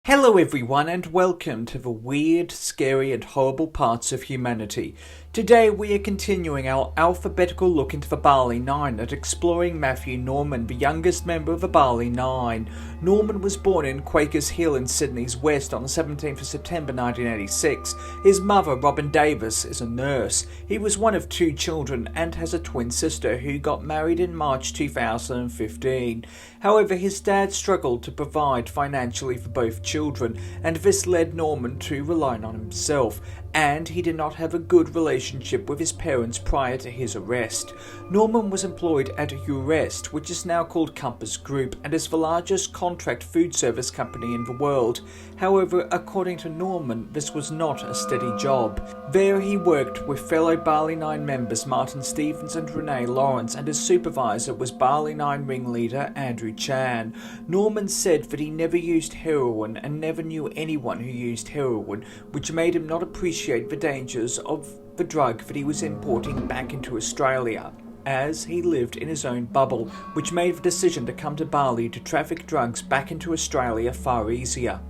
Hello everyone and welcome to the weird, scary and horrible parts of humanity. Today we are continuing our alphabetical look into the Bali Nine and exploring Matthew Norman, the youngest member of the Bali Nine. Norman was born in Quakers Hill in Sydney's West on the 17th of September 1986. His mother, Robin Davis, is a nurse. He was one of two children and has a twin sister who got married in March 2015. However, his dad struggled to provide financially for both children, and this led Norman to relying on himself, and he did not have a good relationship with his parents prior to his arrest. Norman was employed at Urest, which is now called Compass Group, and is the largest contract food service company in the world. However, according to Norman, this was not a steady job. There he worked with fellow Bali 9 members Martin Stevens and Renee Lawrence, and his supervisor was Bali 9 ringleader Andrew Chan. Norman said that he never used heroin and never knew anyone who used heroin, which made him not appreciate the dangers of the drug that he was importing back into Australia, as he lived in his own bubble, which made the decision to come to Bali to traffic drugs back into Australia far easier.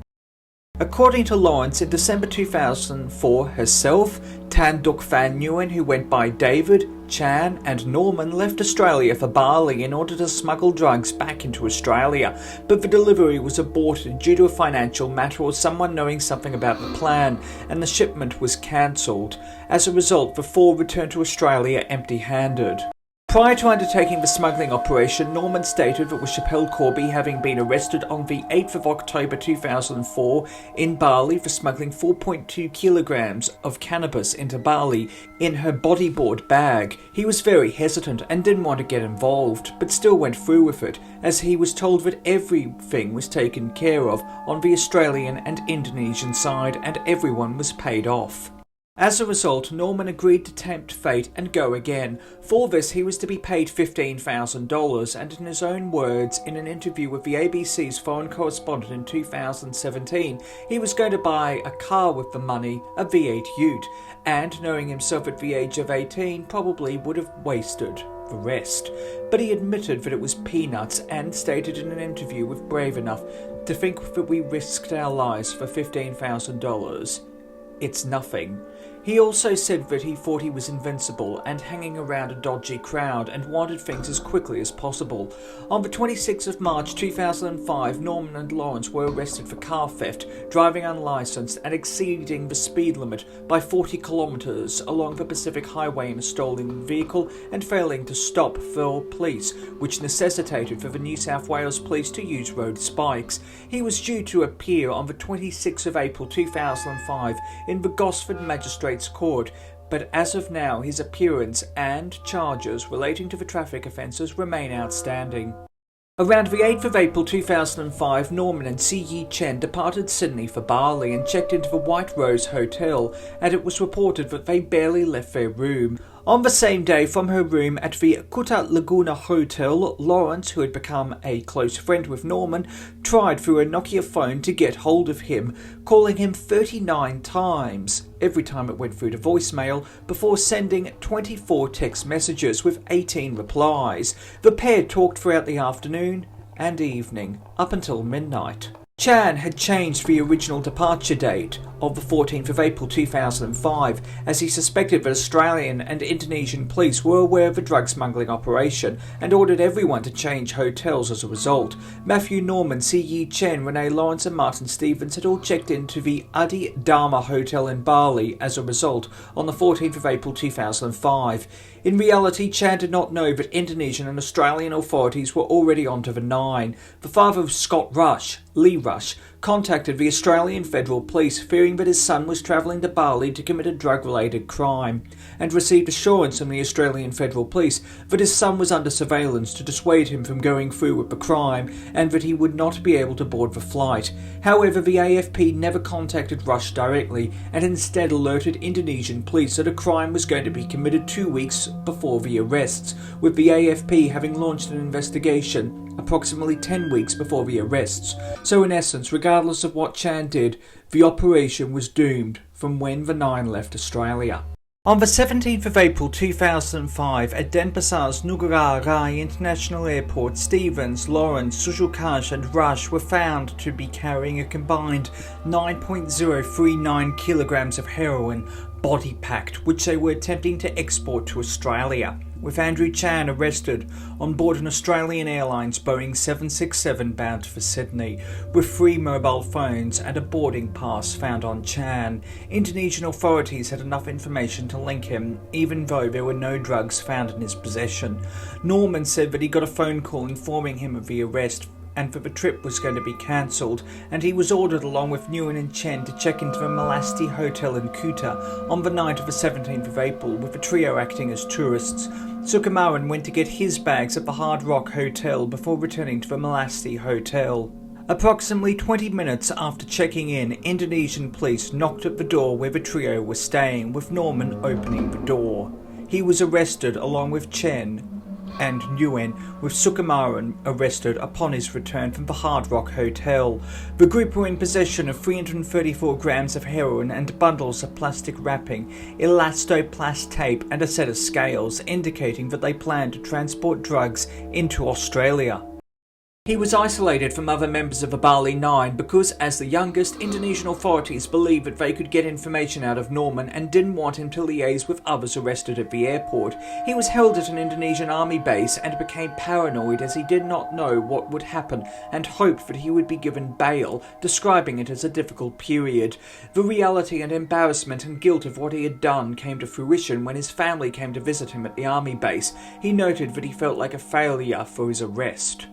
According to Lawrence, in December 2004, herself, Tan Duc Van Nguyen, who went by David, Chan and Norman left Australia for Bali in order to smuggle drugs back into Australia, but the delivery was aborted due to a financial matter or someone knowing something about the plan, and the shipment was cancelled. As a result, the four returned to Australia empty-handed. Prior to undertaking the smuggling operation, Norman stated that with Chappelle Corby having been arrested on the 8th of October 2004 in Bali for smuggling 4.2 kilograms of cannabis into Bali in her bodyboard bag, he was very hesitant and didn't want to get involved, but still went through with it, as he was told that everything was taken care of on the Australian and Indonesian side and everyone was paid off. As a result, Norman agreed to tempt fate and go again. For this, he was to be paid $15,000, and in his own words, in an interview with the ABC's foreign correspondent in 2017, he was going to buy a car with the money, a V8 Ute, and knowing himself at the age of 18, probably would have wasted the rest. But he admitted that it was peanuts and stated in an interview with Brave Enough to think that we risked our lives for $15,000. It's nothing. He also said that he thought he was invincible and hanging around a dodgy crowd and wanted things as quickly as possible. On the 26th of March 2005, Norman and Lawrence were arrested for car theft, driving unlicensed and exceeding the speed limit by 40 kilometers along the Pacific Highway in a stolen vehicle and failing to stop for police, which necessitated for the New South Wales police to use road spikes. He was due to appear on the 26th of April 2005 in the Gosford Magistrates Court, but as of now his appearance and charges relating to the traffic offences remain outstanding. Around the 8th of April 2005, Norman and Si Yi Chen departed Sydney for Bali and checked into the White Rose Hotel, and it was reported that they barely left their room. On the same day, from her room at the Kuta Laguna Hotel, Lawrence, who had become a close friend with Norman, tried through a Nokia phone to get hold of him, calling him 39 times, every time it went through to voicemail, before sending 24 text messages with 18 replies. The pair talked throughout the afternoon and evening, up until midnight. Chan had changed the original departure date of the 14th of April 2005, as he suspected that Australian and Indonesian police were aware of the drug smuggling operation and ordered everyone to change hotels as a result. Matthew Norman, Si Yi Chen, Renee Lawrence and Martin Stevens had all checked into the Adi Dharma Hotel in Bali as a result on the 14th of April 2005. In reality, Chan did not know that Indonesian and Australian authorities were already onto the Nine. The father of Scott Rush, Lee Rush, contacted the Australian Federal Police fearing that his son was travelling to Bali to commit a drug-related crime, and received assurance from the Australian Federal Police that his son was under surveillance to dissuade him from going through with the crime and that he would not be able to board the flight. However, the AFP never contacted Rush directly and instead alerted Indonesian police that a crime was going to be committed 2 weeks before the arrests, with the AFP having launched an investigation approximately 10 weeks before the arrests. So in essence, regardless of what Chan did, the operation was doomed from when the Nine left Australia. On the 17th of April 2005, at Denpasar's Nugra Rai International Airport, Stevens, Lawrence, Sujukash and Rush were found to be carrying a combined 9.039 kilograms of heroin, body-packed, which they were attempting to export to Australia, with Andrew Chan arrested on board an Australian Airlines Boeing 767 bound for Sydney, with 3 mobile phones and a boarding pass found on Chan. Indonesian authorities had enough information to link him, even though there were no drugs found in his possession. Norman said that he got a phone call informing him of the arrest and that the trip was going to be cancelled, and he was ordered along with Nguyen and Chen to check into the Melasti Hotel in Kuta on the night of the 17th of April, with the trio acting as tourists. Sukumaran went to get his bags at the Hard Rock Hotel before returning to the Melasti Hotel. Approximately 20 minutes after checking in, Indonesian police knocked at the door where the trio was staying, with Norman opening the door. He was arrested along with Chen and Nguyen, with Sukumaran arrested upon his return from the Hard Rock Hotel. The group were in possession of 334 grams of heroin and bundles of plastic wrapping, elastoplast tape and a set of scales, indicating that they planned to transport drugs into Australia. He was isolated from other members of the Bali Nine because, as the youngest, Indonesian authorities believed that they could get information out of Norman and didn't want him to liaise with others arrested at the airport. He was held at an Indonesian army base and became paranoid as he did not know what would happen and hoped that he would be given bail, describing it as a difficult period. The reality and embarrassment and guilt of what he had done came to fruition when his family came to visit him at the army base. He noted that he felt like a failure for his arrest.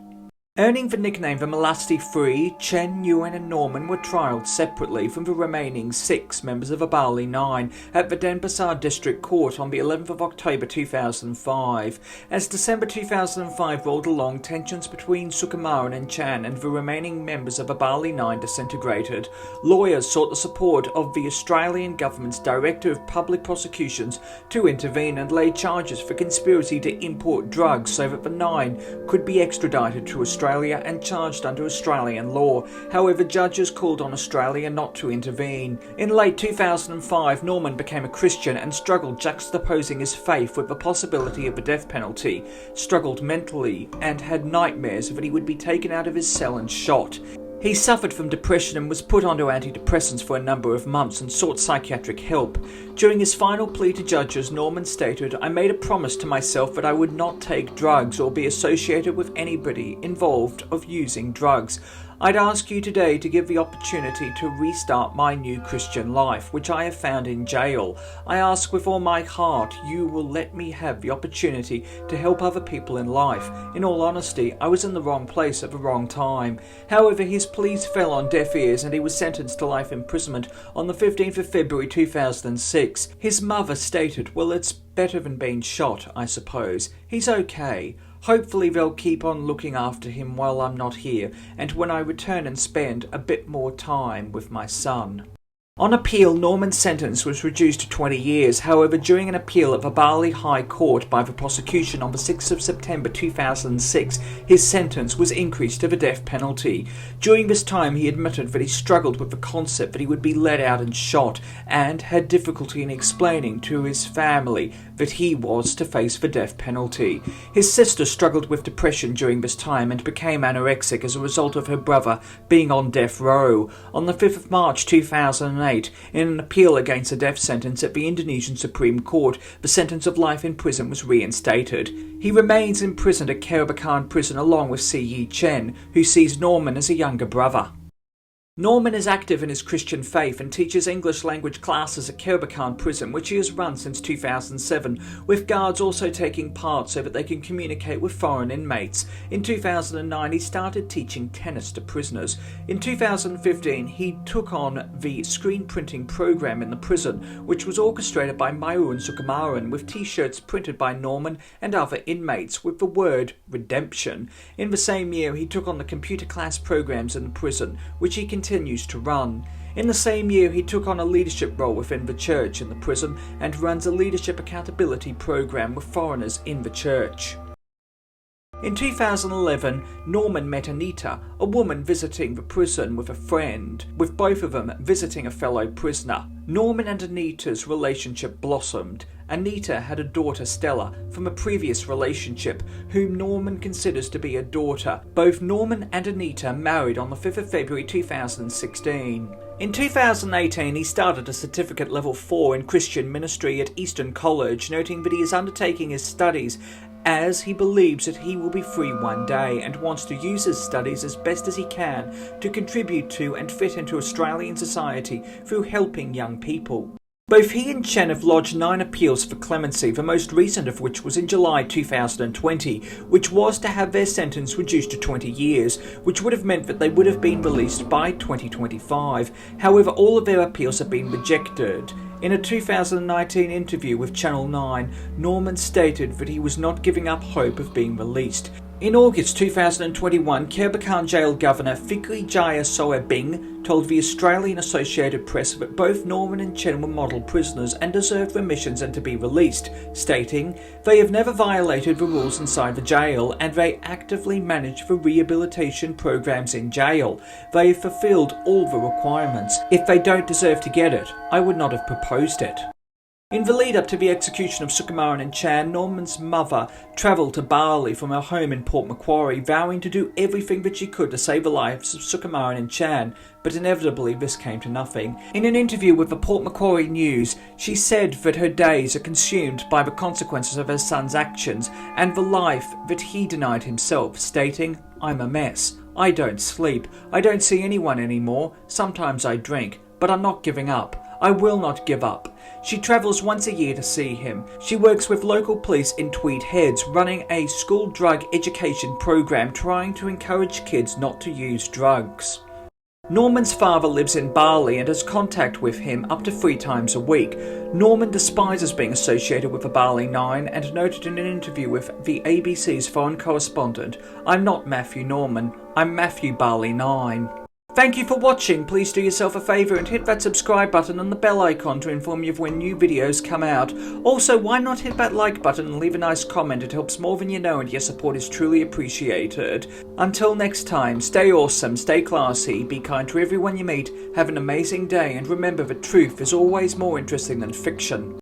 Earning the nickname the Melasti Three, Chen, Nguyen and Norman were trialled separately from the remaining 6 members of the Bali Nine at the Denpasar District Court on the 11th of October 2005. As December 2005 rolled along, tensions between Sukumaran and Chan and the remaining members of the Bali Nine disintegrated. Lawyers sought the support of the Australian government's Director of Public Prosecutions to intervene and lay charges for conspiracy to import drugs so that the Nine could be extradited to Australia and charged under Australian law. However, judges called on Australia not to intervene. In late 2005, Norman became a Christian and struggled juxtaposing his faith with the possibility of the death penalty, struggled mentally, and had nightmares that he would be taken out of his cell and shot. He suffered from depression and was put onto antidepressants for a number of months and sought psychiatric help. During his final plea to judges, Norman stated, "I made a promise to myself that I would not take drugs or be associated with anybody involved of using drugs. I'd ask you today to give the opportunity to restart my new Christian life, which I have found in jail. I ask with all my heart you will let me have the opportunity to help other people in life. In all honesty, I was in the wrong place at the wrong time." However, his pleas fell on deaf ears and he was sentenced to life imprisonment on the 15th of February 2006. His mother stated, "Well, it's better than being shot, I suppose. He's okay. Hopefully they'll keep on looking after him while I'm not here, and when I return and spend a bit more time with my son." On appeal, Norman's sentence was reduced to 20 years. However, during an appeal at the Bali High Court by the prosecution on the 6th of September 2006, his sentence was increased to the death penalty. During this time, he admitted that he struggled with the concept that he would be let out and shot, and had difficulty in explaining to his family that he was to face the death penalty. His sister struggled with depression during this time and became anorexic as a result of her brother being on death row. On the 5th of March 2008, in an appeal against a death sentence at the Indonesian Supreme Court, the sentence of life in prison was reinstated. He remains imprisoned at Kerobokan prison along with C.E. Chen, who sees Norman as a younger brother. Norman is active in his Christian faith and teaches English language classes at Kerobokan prison, which he has run since 2007, with guards also taking part so that they can communicate with foreign inmates. In 2009, he started teaching tennis to prisoners. In 2015, he took on the screen printing program in the prison, which was orchestrated by Mayur Sukumaran, with t-shirts printed by Norman and other inmates with the word redemption. In the same year, he took on the computer class programs in the prison, which he continues to run. In the same year, he took on a leadership role within the church in the prison and runs a leadership accountability program with foreigners in the church. In 2011, Norman met Anita, a woman visiting the prison with a friend, with both of them visiting a fellow prisoner. Norman and Anita's relationship blossomed. Anita had a daughter, Stella, from a previous relationship, whom Norman considers to be a daughter. Both Norman and Anita married on the 5th of February 2016. In 2018, he started a Certificate Level 4 in Christian Ministry at Eastern College, noting that he is undertaking his studies as he believes that he will be free one day and wants to use his studies as best as he can to contribute to and fit into Australian society through helping young people. Both he and Chen have lodged 9 appeals for clemency, the most recent of which was in July 2020, which was to have their sentence reduced to 20 years, which would have meant that they would have been released by 2025. However, all of their appeals have been rejected. In a 2019 interview with Channel 9, Norman stated that he was not giving up hope of being released. In August 2021, Kerobokan Jail Governor Fikri Jaya Soebing told the Australian Associated Press that both Norman and Chen were model prisoners and deserved remissions and to be released, stating, "They have never violated the rules inside the jail and they actively manage the rehabilitation programs in jail. They have fulfilled all the requirements. If they don't deserve to get it, I would not have proposed it." In the lead-up to the execution of Sukumaran and Chan, Norman's mother travelled to Bali from her home in Port Macquarie, vowing to do everything that she could to save the lives of Sukumaran and Chan, but inevitably this came to nothing. In an interview with the Port Macquarie News, she said that her days are consumed by the consequences of her son's actions and the life that he denied himself, stating, "I'm a mess. I don't sleep. I don't see anyone anymore. Sometimes I drink, but I'm not giving up. I will not give up." She travels once a year to see him. She works with local police in Tweed Heads, running a school drug education program trying to encourage kids not to use drugs. Norman's father lives in Bali and has contact with him up to 3 times a week. Norman despises being associated with the Bali Nine and noted in an interview with the ABC's foreign correspondent, "I'm not Matthew Norman, I'm Matthew Bali 9. Thank you for watching. Please do yourself a favour and hit that subscribe button and the bell icon to inform you of when new videos come out. Also, why not hit that like button and leave a nice comment? It helps more than you know and your support is truly appreciated. Until next time, stay awesome, stay classy, be kind to everyone you meet, have an amazing day, and remember that truth is always more interesting than fiction.